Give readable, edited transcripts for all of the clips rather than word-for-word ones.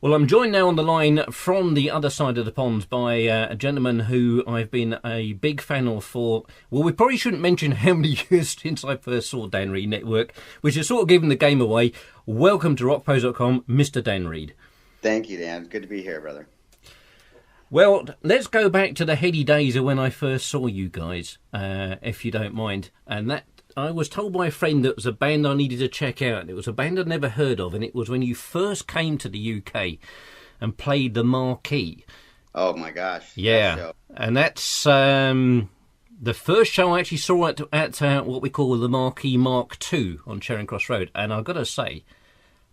Well, I'm joined now on the line from the other side of the pond by a gentleman who I've been a big fan of for, well, we probably shouldn't mention how many years since I first saw Dan Reed Network, which is sort of giving the game away. Welcome to rockpose.com, Mr. Dan Reed. Thank you, Dan. Good to be here, brother. Well, let's go back to the heady days of when I first saw you guys, if you don't mind. And that I was told by a friend that it was a band I needed to check out. It was a band I'd never heard of, and it was when you first came to the UK and played the Marquee. Oh, my gosh. Yeah, and that's the first show I actually saw at what we call the Marquee Mark II on Charing Cross Road. And I've got to say,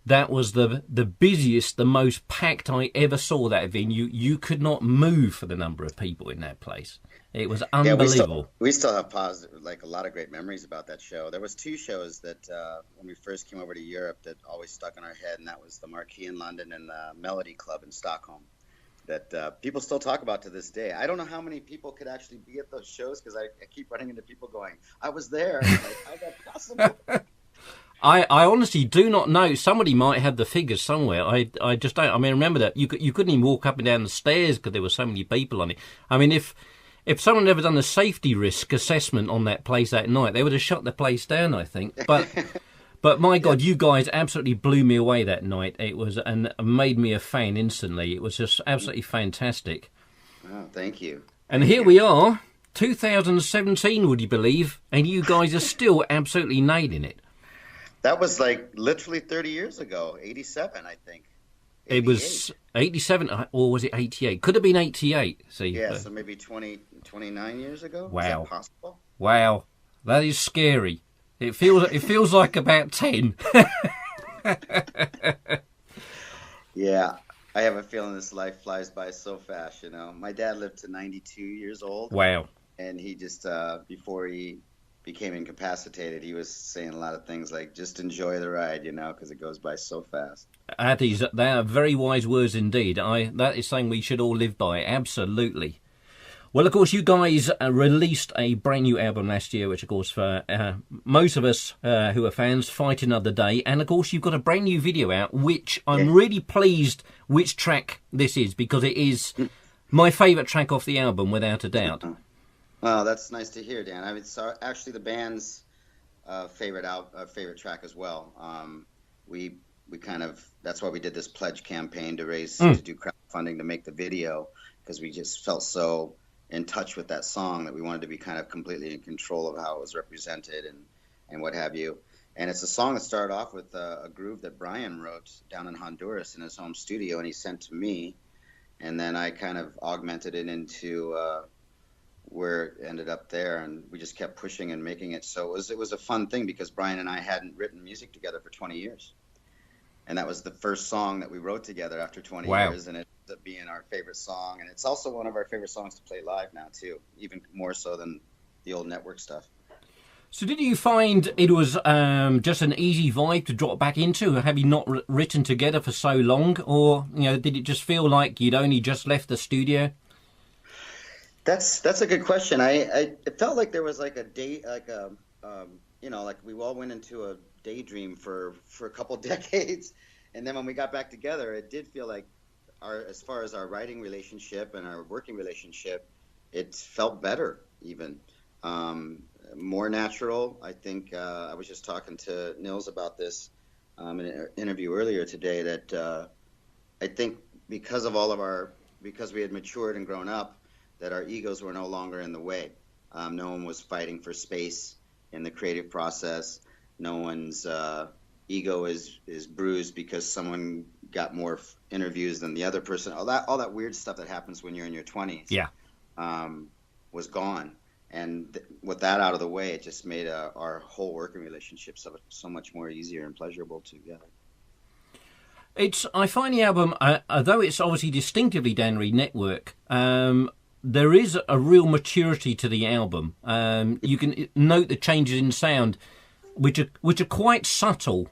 that was the busiest, the most packed I ever saw that venue. You could not move for the number of people in that place. It was unbelievable. Yeah, we still have positive, like a lot of great memories about that show. There was two shows that when we first came over to Europe that always stuck in our head, and that was the Marquee in London and the Melody Club in Stockholm that people still talk about to this day. I don't know how many people could actually be at those shows because I keep running into people going, I was there. I'm like, how's that possible? I honestly do not know. Somebody might have the figures somewhere. I just don't. I mean, remember that you couldn't even walk up and down the stairs because there were so many people on it. I mean, if someone had ever done a safety risk assessment on that place that night, they would have shut the place down, I think. But my God, you guys absolutely blew me away that night. It was and made me a fan instantly. It was just absolutely fantastic. Oh, thank you. And here we are, 2017, would you believe? And you guys are still absolutely nailing it. That was like literally 30 years ago, 87, I think. 88. It was 87, or was it 88? Could have been 88. See, yeah, so maybe 29 years ago. Wow. Is that possible? Wow, that is scary. It feels like about 10. Yeah, I have a feeling this life flies by so fast. You know, my dad lived to 92 years old. Wow. And he just before he became incapacitated, he was saying a lot of things like, just enjoy the ride, you know, because it goes by so fast. They are very wise words indeed. That is something we should all live by, absolutely. Well, of course, you guys released a brand new album last year, which, of course, for most of us who are fans, Fight Another Day. And, of course, you've got a brand new video out, which I'm really pleased which track this is, because it is my favourite track off the album, without a doubt. Oh, that's nice to hear, Dan. I mean, it's actually the band's favorite track as well. We kind of, that's why we did this pledge campaign to do crowdfunding to make the video, because we just felt so in touch with that song that we wanted to be kind of completely in control of how it was represented and what have you. And it's a song that started off with a groove that Brian wrote down in Honduras in his home studio, and he sent to me, and then I kind of augmented it into where it ended up there, and we just kept pushing and making it. So it was a fun thing because Brian and I hadn't written music together for 20 years. And that was the first song that we wrote together after 20 years, and it ended up being our favorite song. And it's also one of our favorite songs to play live now, too, even more so than the old network stuff. So did you find it was just an easy vibe to drop back into? Have you not written together for so long? Or, did it just feel like you'd only just left the studio? That's a good question. It felt like there was like a day, like we all went into a daydream for a couple decades, and then when we got back together, it did feel like as far as our writing relationship and our working relationship, it felt better, even more natural. I think I was just talking to Nils about this in an interview earlier today that I think because we had matured and grown up, that our egos were no longer in the way. No one was fighting for space in the creative process. No one's ego is bruised because someone got more interviews than the other person. All that weird stuff that happens when you're in your 20s was gone. And with that out of the way, it just made our whole working relationship so much more easier and pleasurable together. I find the album, although it's obviously distinctively Dan Reed Network, there is a real maturity to the album. You can note the changes in sound, which are quite subtle,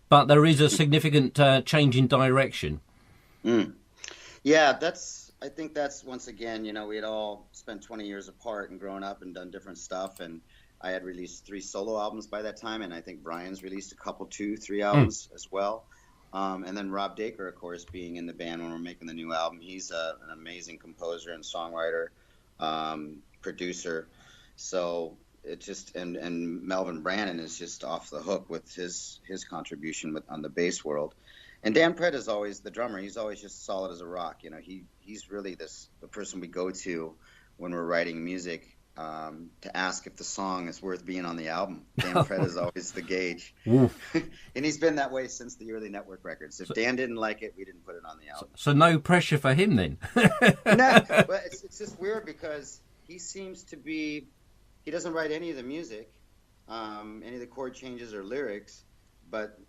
but there is a significant change in direction. Yeah, I think that's once again, we had all spent 20 years apart and grown up and done different stuff, and I had released 3 solo albums by that time, and I think Brian's released a couple, 2, 3 albums as well. And then Rob Daker, of course, being in the band when we're making the new album. He's an amazing composer and songwriter, producer. So it just and Melvin Brannon is just off the hook with his contribution on the bass world. And Dan Predd is always the drummer. He's always just solid as a rock. You know, he's really the person we go to when we're writing music to ask if the song is worth being on the album. Dan Predd is always the gauge. And he's been that way since the early Network records. If Dan didn't like it, we didn't put it on the album. So no pressure for him then? No, but it's just weird because he seems to be, he doesn't write any of the music, any of the chord changes or lyrics, but,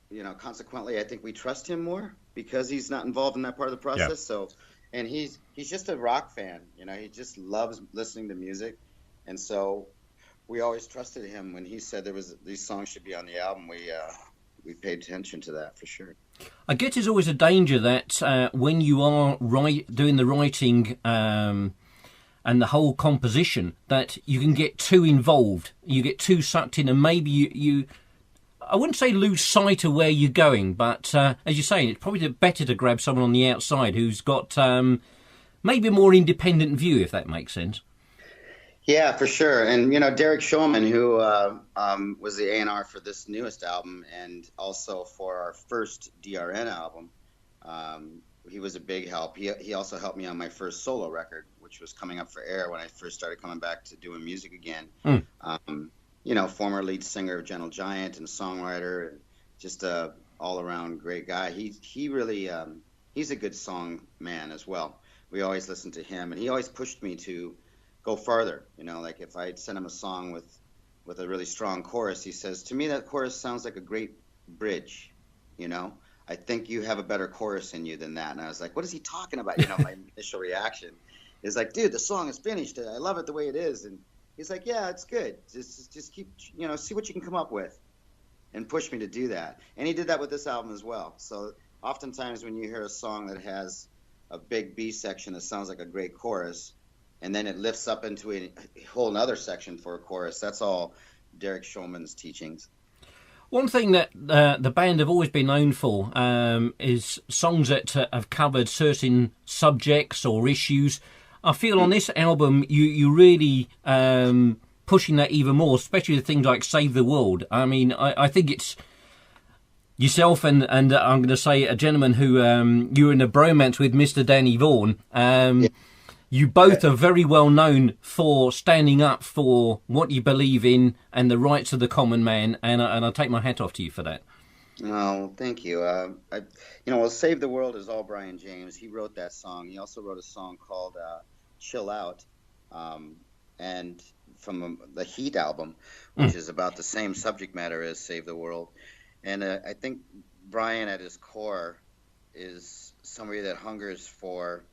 you know, consequently, I think we trust him more because he's not involved in that part of the process. Yeah. So, and he's just a rock fan, you know, he just loves listening to music. And so we always trusted him when he said these songs should be on the album. We paid attention to that for sure. I guess there's always a danger that when you are doing the writing and the whole composition, that you can get too involved, you get too sucked in, and maybe you I wouldn't say lose sight of where you're going, but as you're saying, it's probably better to grab someone on the outside who's got maybe a more independent view, if that makes sense. Yeah, for sure. And, you know, Derek Shulman, who was the A&R for this newest album and also for our first DRN album, he was a big help. He also helped me on my first solo record, which was coming up for air when I first started coming back to doing music again. You know, former lead singer of Gentle Giant and songwriter, and just a all-around great guy. He really he's a good song man as well. We always listen to him, and he always pushed me to go farther. You know, like if I'd send him a song with a really strong chorus, he says, to me that chorus sounds like a great bridge, you know? I think you have a better chorus in you than that. And I was like, what is he talking about? You know, my initial reaction is like, dude, the song is finished. I love it the way it is. And he's like, yeah, it's good. Just keep, you know, see what you can come up with, and push me to do that. And he did that with this album as well. So oftentimes when you hear a song that has a big B section that sounds like a great chorus, and then it lifts up into a whole nother section for a chorus, that's all Derek Shulman's teachings. One thing that the band have always been known for is songs that have covered certain subjects or issues. I feel on this album you really pushing that even more, especially the things like Save the World. I mean, I think it's yourself and I'm going to say a gentleman who you're in a bromance with, Mr. Danny Vaughan. Yeah. You both are very well known for standing up for what you believe in and the rights of the common man, and I take my hat off to you for that. Oh, thank you. Save the World is all Brian James. He wrote that song. He also wrote a song called Chill Out, and from the Heat album, which is about the same subject matter as Save the World. And I think Brian at his core is somebody that hungers for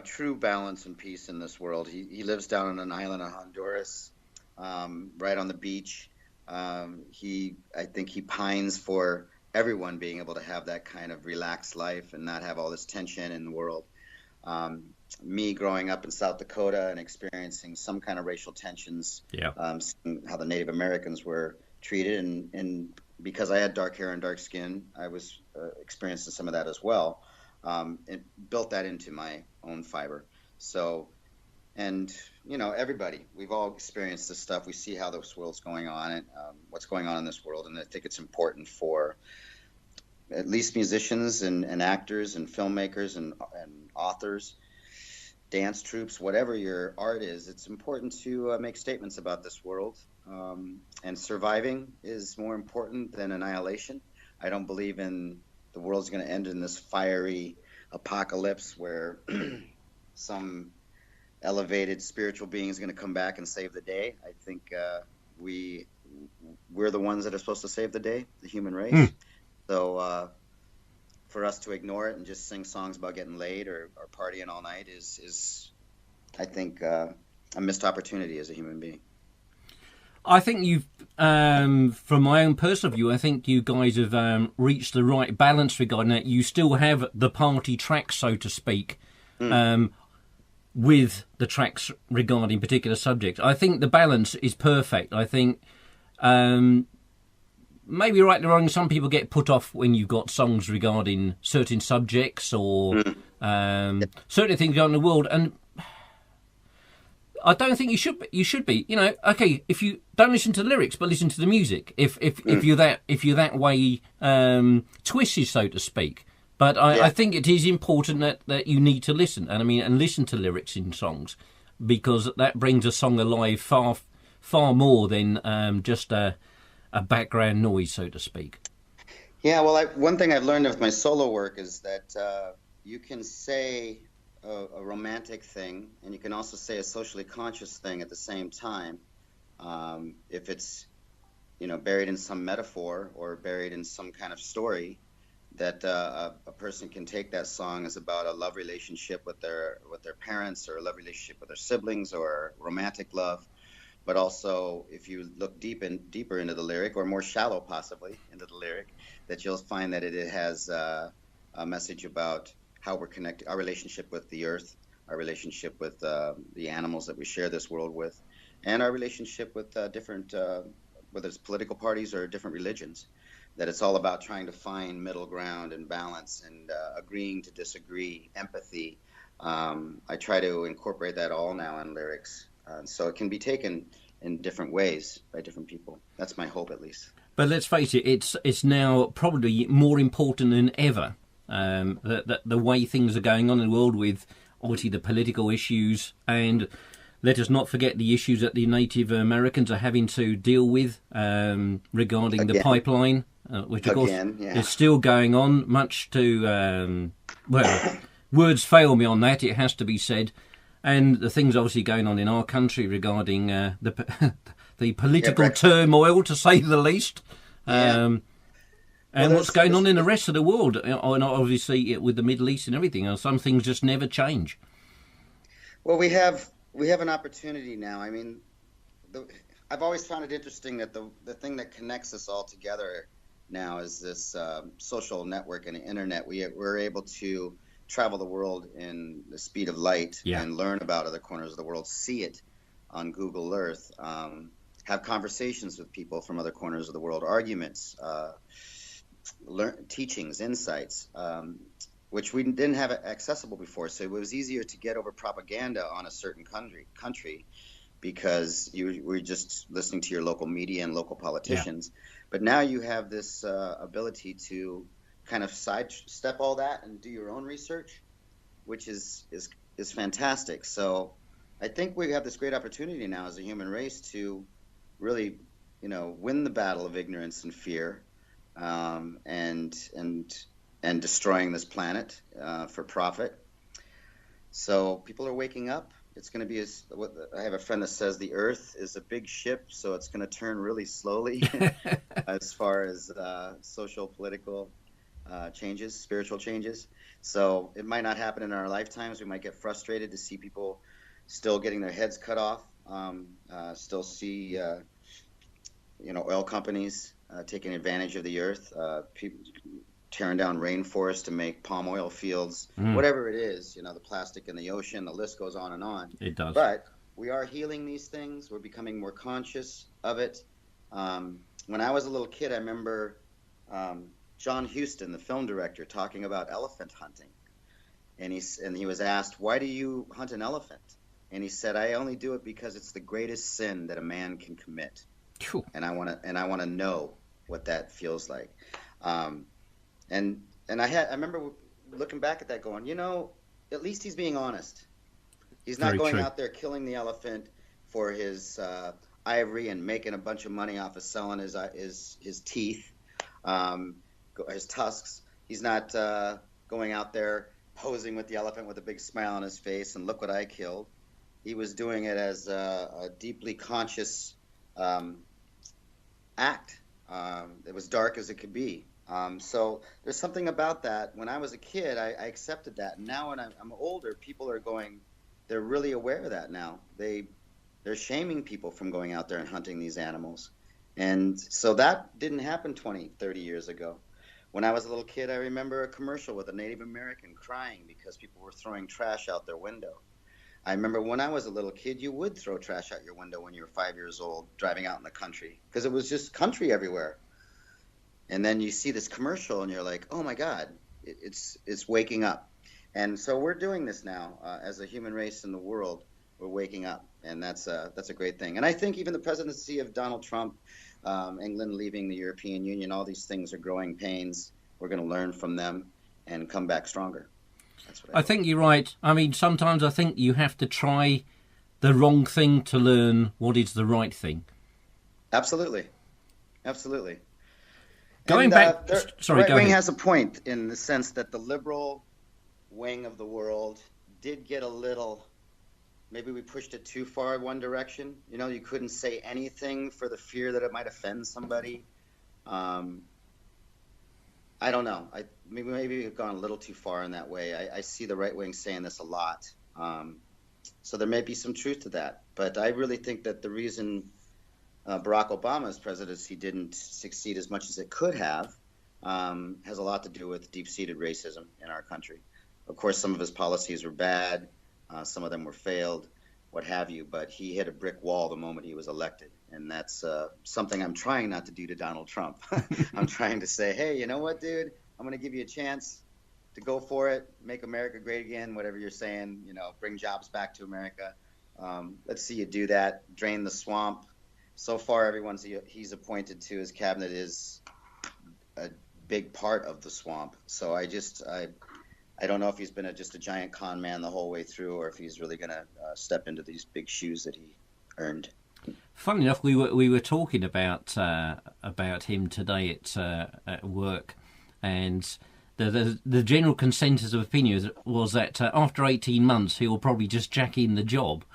true balance and peace in this world. He lives down on an island of Honduras, right on the beach. I think he pines for everyone being able to have that kind of relaxed life and not have all this tension in the world. Me growing up in South Dakota and experiencing some kind of racial tensions, seeing how the Native Americans were treated, and because I had dark hair and dark skin, I was experiencing some of that as well. It built that into my own fiber. So, and everybody, we've all experienced this stuff. We see how this world's going on and what's going on in this world, and I think it's important for at least musicians and actors and filmmakers and authors, dance troupes, whatever your art is. It's important to make statements about this world, and surviving is more important than annihilation. I don't believe in the world's going to end in this fiery apocalypse where some elevated spiritual being is going to come back and save the day. I think we're the ones that are supposed to save the day, the human race. So for us to ignore it and just sing songs about getting laid or partying all night is I think, a missed opportunity as a human being. I think you've, from my own personal view, I think you guys have reached the right balance regarding that. You still have the party tracks, so to speak, with the tracks regarding particular subjects. I think the balance is perfect. I think maybe right or wrong, some people get put off when you've got songs regarding certain subjects or certain things going on in the world, and I don't think you should be. You know, okay, if you don't listen to the lyrics, but listen to the music. If you're that way twisted, so to speak. But I think it is important that you need to listen, and listen to lyrics in songs, because that brings a song alive far more than just a background noise, so to speak. Yeah, well, one thing I've learned with my solo work is that you can say a romantic thing, and you can also say a socially conscious thing at the same time. If it's, buried in some metaphor or buried in some kind of story, that a person can take that song as about a love relationship with their parents, or a love relationship with their siblings, or romantic love. But also, if you look deeper into the lyric, or more shallow possibly into the lyric, that you'll find that it has a message about how we're connected, our relationship with the earth, our relationship with the animals that we share this world with, and our relationship with different, whether it's political parties or different religions. That it's all about trying to find middle ground and balance, and agreeing to disagree, empathy. I try to incorporate that all now in lyrics, so it can be taken in different ways by different people. That's my hope, at least. But let's face it, it's now probably more important than ever. That the way things are going on in the world, with obviously the political issues, and let us not forget the issues that the Native Americans are having to deal with regarding the pipeline, which of course is still going on, much to, words fail me on that, it has to be said. And the things obviously going on in our country regarding the political turmoil, to say the least. And what's going on in the rest of the world, and obviously with the Middle East and everything, some things just never change. Well, we have an opportunity now. I mean, I've always found it interesting that the thing that connects us all together now is this social network and the internet. We're able to travel the world in the speed of light, and learn about other corners of the world, see it on Google Earth, have conversations with people from other corners of the world, arguments, teachings, insights, which we didn't have accessible before. So it was easier to get over propaganda on a certain country because you were just listening to your local media and local politicians. But now you have this ability to kind of sidestep all that and do your own research, which is fantastic. So I think we have this great opportunity now as a human race to really, win the battle of ignorance and fear, and destroying this planet for profit. So people are waking up. It's going to be I have a friend that says the Earth is a big ship, so it's going to turn really slowly as far as social, political changes, spiritual changes. So it might not happen in our lifetimes. We might get frustrated to see people still getting their heads cut off, still see oil companies taking advantage of the earth, people tearing down rainforests to make palm oil fields, whatever it is, the plastic in the ocean, the list goes on and on. It does. But we are healing these things. We're becoming more conscious of it. When I was a little kid, I remember John Huston, the film director, talking about elephant hunting. And he was asked, "Why do you hunt an elephant?" And he said, "I only do it because it's the greatest sin that a man can commit. And I want to know what that feels like." And I remember looking back at that going, at least he's being honest. He's not going out there killing the elephant for his ivory and making a bunch of money off of selling his teeth, his tusks. He's not going out there posing with the elephant with a big smile on his face and look what I killed. He was doing it as a deeply conscious act. It was dark as it could be. So there's something about that. When I was a kid, I accepted that. And now when I'm older, people are they're really aware of that now. They're shaming people from going out there and hunting these animals. And so that didn't happen 20, 30 years ago. When I was a little kid, I remember a commercial with a Native American crying because people were throwing trash out their window. I remember when I was a little kid, you would throw trash out your window when you were 5 years old, driving out in the country, because it was just country everywhere. and then you see this commercial and you're like, oh my God, it's waking up. And so we're doing this now as a human race in the world. We're waking up, and that's a great thing. And I think even the presidency of Donald Trump, England leaving the European Union, all these things are growing pains. We're going to learn from them and come back stronger. That's what I think you're right. I mean, sometimes I think you have to try the wrong thing to learn what is the right thing. Absolutely, absolutely. Going back, sorry, right go wing ahead. has a point in the sense that the liberal wing of the world did get a little. Maybe we pushed it too far one direction. You know, you couldn't say anything for the fear that it might offend somebody. I don't know. Maybe we've gone a little too far in that way. I see the right wing saying this a lot. So there may be some truth to that. But I really think that the reason Barack Obama's presidency didn't succeed as much as it could have has a lot to do with deep-seated racism in our country. Of course, some of his policies were bad. Some of them were failed, what have you. But he hit a brick wall the moment he was elected. And that's something I'm trying not to do to Donald Trump. I'm trying to say, hey, you know what, dude? I'm going to give you a chance to go for it, make America great again, whatever you're saying, you know, bring jobs back to America. Let's see you do that, drain the swamp. So far, everyone he's appointed to his cabinet is a big part of the swamp. So I don't know if he's been just a giant con man the whole way through, or if he's really going to step into these big shoes that he earned. Funny enough, we were talking about him today at work, and the general consensus of opinion was that after 18 months he will probably just jack in the job.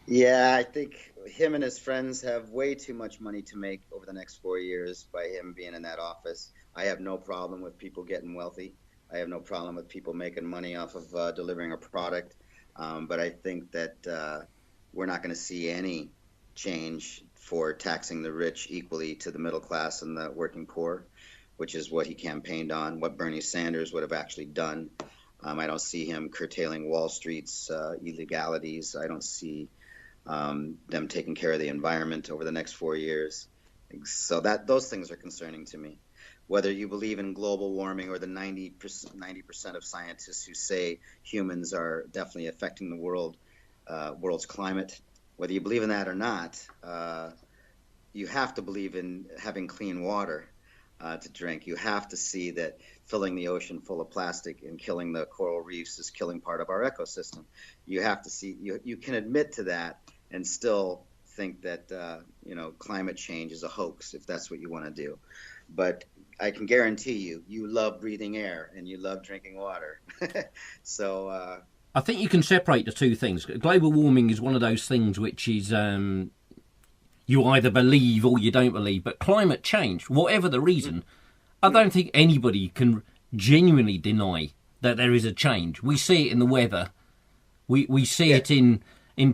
Yeah, I think him and his friends have way too much money to make over the next 4 years by him being in that office. I have no problem with people getting wealthy. I have no problem with people making money off of delivering a product. But I think that we're not going to see any change for taxing the rich equally to the middle class and the working poor, which is what he campaigned on, what Bernie Sanders would have actually done. I don't see him curtailing Wall Street's illegalities. I don't see them taking care of the environment over the next 4 years. So those things are concerning to me. Whether you believe in global warming or the 90% of scientists who say humans are definitely affecting the world's climate, whether you believe in that or not, you have to believe in having clean water to drink. You have to see that filling the ocean full of plastic and killing the coral reefs is killing part of our ecosystem. You have to see, you can admit to that and still think that climate change is a hoax if that's what you want to do. But I can guarantee you love breathing air and you love drinking water. So I think you can separate the two things. Global warming is one of those things which is you either believe or you don't believe. But climate change, whatever the reason, I don't think anybody can genuinely deny that there is a change. We see it in the weather. We see it in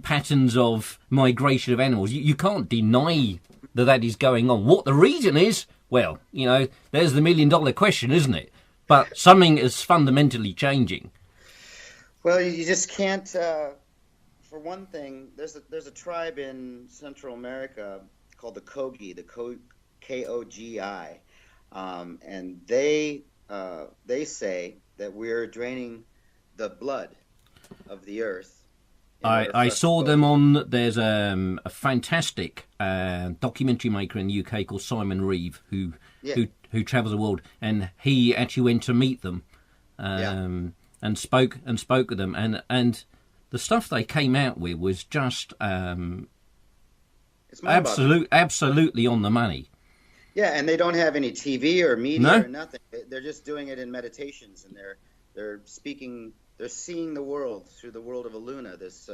patterns of migration of animals. You can't deny that is going on. What the reason is, well, there's the $1 million question, isn't it? But something is fundamentally changing. Well, you just can't. For one thing, there's a tribe in Central America called the Kogi, Kogi, and they say that we're draining the blood of the earth. I saw them on. There's a fantastic documentary maker in the UK called Simon Reeve who travels the world, and he actually went to meet them and spoke with them, and the stuff they came out with was just absolutely on the money. Yeah, and they don't have any TV or media or nothing. They're just doing it in meditations, and they're speaking. They're seeing the world through the world of Aluna, this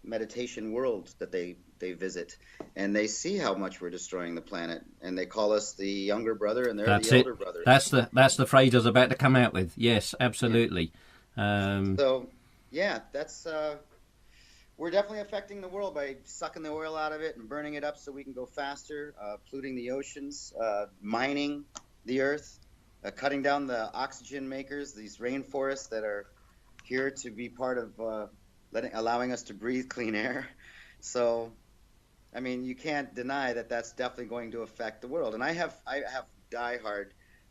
meditation world that they visit, and they see how much we're destroying the planet, and they call us the younger brother, and they're the older brother. That's the phrase I was about to come out with. Yes, absolutely. So, yeah, that's we're definitely affecting the world by sucking the oil out of it and burning it up so we can go faster, polluting the oceans, mining the earth. Cutting down the oxygen makers, these rainforests that are here to be part of allowing us to breathe clean air. So I mean, you can't deny that that's definitely going to affect the world. And I have diehard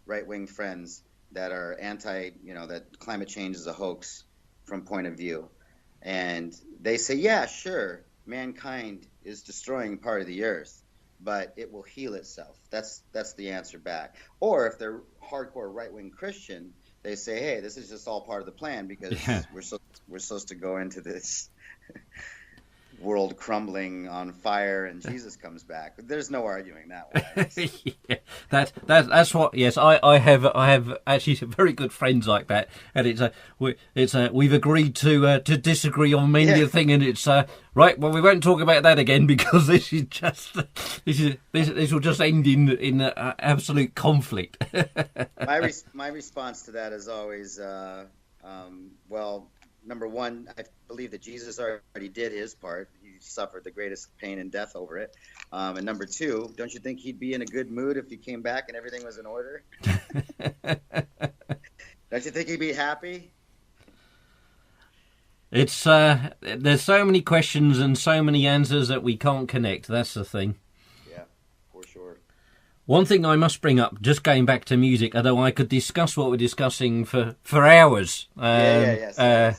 right wing friends that are anti, that climate change is a hoax from point of view, and they say, yeah, sure, mankind is destroying part of the earth, but it will heal itself. That's the answer back. Or if they're hardcore right wing Christian, they say, hey, this is just all part of the plan because Yeah. we're supposed to go into this world crumbling on fire and Jesus comes back. There's no arguing that way. Yeah, that's what. Yes, I have actually some very good friends like that, and we've agreed to disagree on many Yeah. a thing, and it's right. Well, we won't talk about that again because this is just this will just end in absolute conflict. My response to that is always, well, number one, I believe that Jesus already did his part. He suffered the greatest pain and death over it. And number two, don't you think he'd be in a good mood if he came back and everything was in order? Don't you think he'd be happy? It's there's so many questions and so many answers that we can't connect. That's the thing. Yeah, for sure. One thing I must bring up, just going back to music, although I could discuss what we're discussing for hours. Sorry.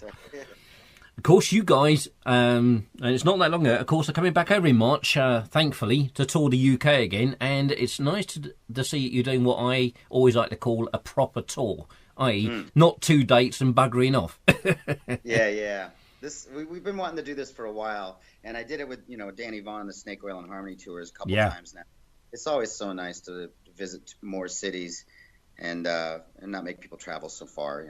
Of course, you guys, and it's not that long ago, of course, are coming back over in March, thankfully, to tour the UK again, and it's nice to see you doing what I always like to call a proper tour, i.e. not 2 dates and buggering off. Yeah. We've been wanting to do this for a while, and I did it with Danny Vaughan, the Snake Oil and Harmony tours, a couple times now. It's always so nice to visit more cities and not make people travel so far.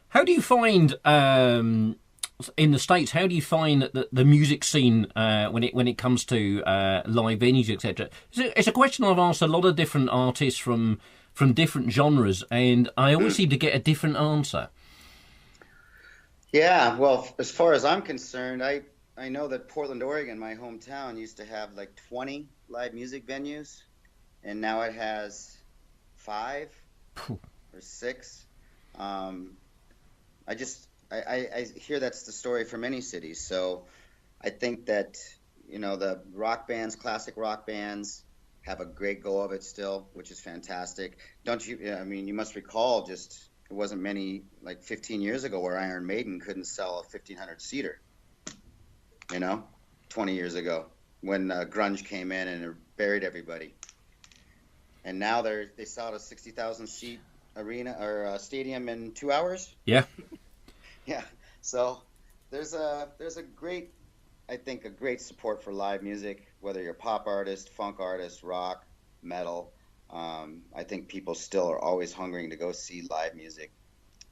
How do you find in the States? How do you find the music scene when it comes to live venues, etc.? It's a question I've asked a lot of different artists from different genres, and I always seem to get a different answer. Yeah, well, as far as I'm concerned, I know that Portland, Oregon, my hometown, used to have like 20 live music venues, and now it has 5 or 6. I hear that's the story for many cities. So I think that, the rock bands, classic rock bands, have a great go of it still, which is fantastic. Don't you? I mean, you must recall it wasn't many, like 15 years ago, where Iron Maiden couldn't sell a 1,500 seater. 20 years ago, when grunge came in and buried everybody. And now they sell a 60,000 seat arena or stadium in 2 hours. Yeah. Yeah. So there's a great, I think, a great support for live music, whether you're a pop artist, funk artist, rock, metal. I think people still are always hungering to go see live music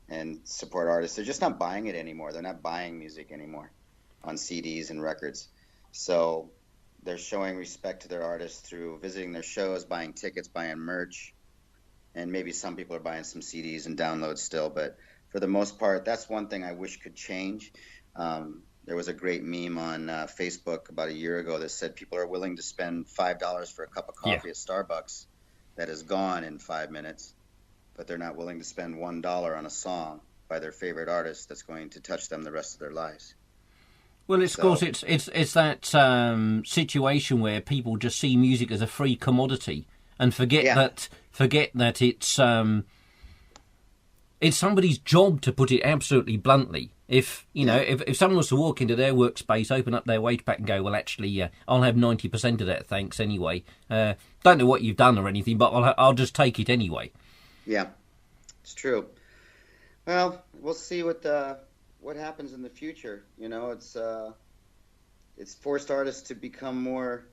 and support artists. They're just not buying it anymore. They're not buying music anymore on CDs and records. So they're showing respect to their artists through visiting their shows, buying tickets, buying merch, and maybe some people are buying some CDs and downloads still. But for the most part, that's one thing I wish could change. There was a great meme on Facebook about a year ago that said people are willing to spend $5 for a cup of coffee at Starbucks that is gone in 5 minutes, but they're not willing to spend $1 on a song by their favorite artist that's going to touch them the rest of their lives. Well, of course, it's that situation where people just see music as a free commodity and forget that it's somebody's job, to put it absolutely bluntly. If if someone was to walk into their workspace, open up their wage pack and go, well, actually, I'll have 90% of that, thanks anyway. Don't know what you've done or anything, but I'll just take it anyway. Yeah, it's true. Well, we'll see what happens in the future. It's forced artists to become more,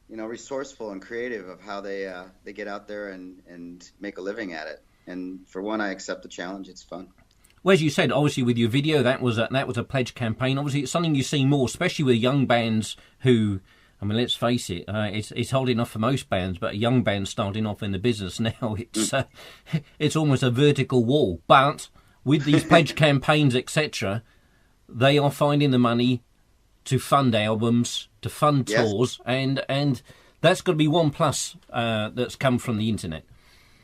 resourceful and creative of how they get out there and make a living at it. And for one, I accept the challenge. It's fun. Well, as you said, obviously with your video, that was a pledge campaign. Obviously, it's something you see more, especially with young bands who, I mean, let's face it, it's hard enough for most bands, but a young band starting off in the business now, it's almost a vertical wall. But with these pledge campaigns, etc., they are finding the money to fund albums, to fund tours, and that's got to be one plus that's come from the internet.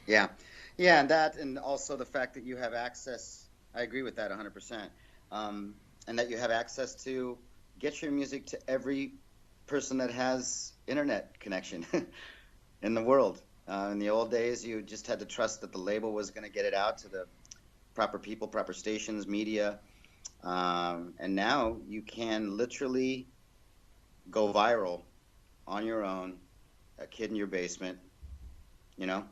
Yeah, and also the fact that you have access. I agree with that 100%. And that you have access to get your music to every person that has internet connection in the world. In the old days, you just had to trust that the label was going to get it out to the proper people, proper stations, media. And now you can literally go viral on your own, a kid in your basement, you know,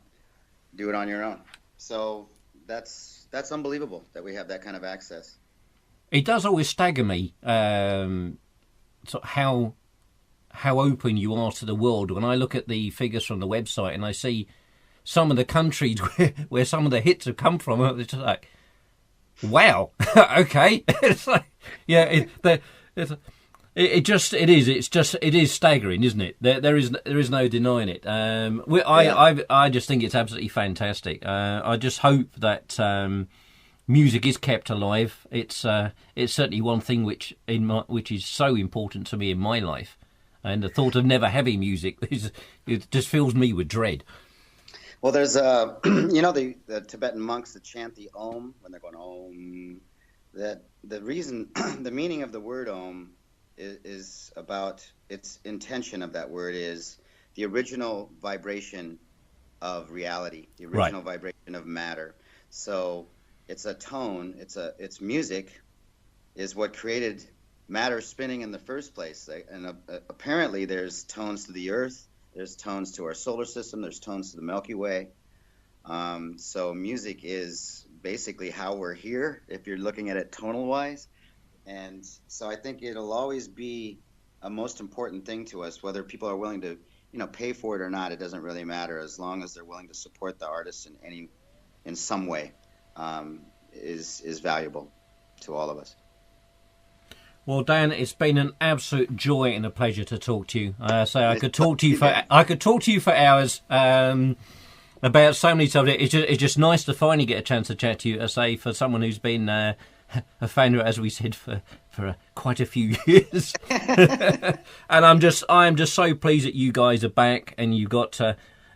do it on your own. So that's unbelievable that we have that kind of access. It does always stagger me, sort of how open you are to the world. When I look at the figures from the website and I see some of the countries where some of the hits have come from, it's just like, wow, okay. It's like, yeah, it is staggering, isn't it? There is no denying it. I just think it's absolutely fantastic. I just hope that music is kept alive. It's certainly one thing which is so important to me in my life, and the thought of never having music it just fills me with dread. Well, there's the Tibetan monks that chant the Om when they're going Om. That the reason, the meaning of the word Om is about its intention of that word is the original vibration of reality, the original vibration of matter. So it's a tone. It's music is what created matter spinning in the first place. And apparently, there's tones to the Earth. There's tones to our solar system. There's tones to the Milky Way. So music is basically how we're here, if you're looking at it tonal-wise. And so I think it'll always be a most important thing to us, whether people are willing to, pay for it or not. It doesn't really matter, as long as they're willing to support the artist in some way, is valuable to all of us. Well, Dan, it's been an absolute joy and a pleasure to talk to you. I could talk to you for hours about so many subjects. It's just nice to finally get a chance to chat to you. I say, for someone who's been a fan, as we said, for quite a few years, and I'm just so pleased that you guys are back and you got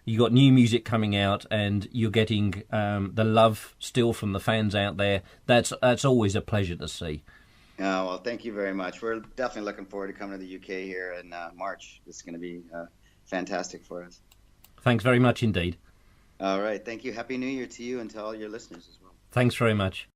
new music coming out and you're getting the love still from the fans out there. That's always a pleasure to see. Oh, well, thank you very much. We're definitely looking forward to coming to the UK here in March. It's going to be fantastic for us. Thanks very much indeed. All right. Thank you. Happy New Year to you and to all your listeners as well. Thanks very much.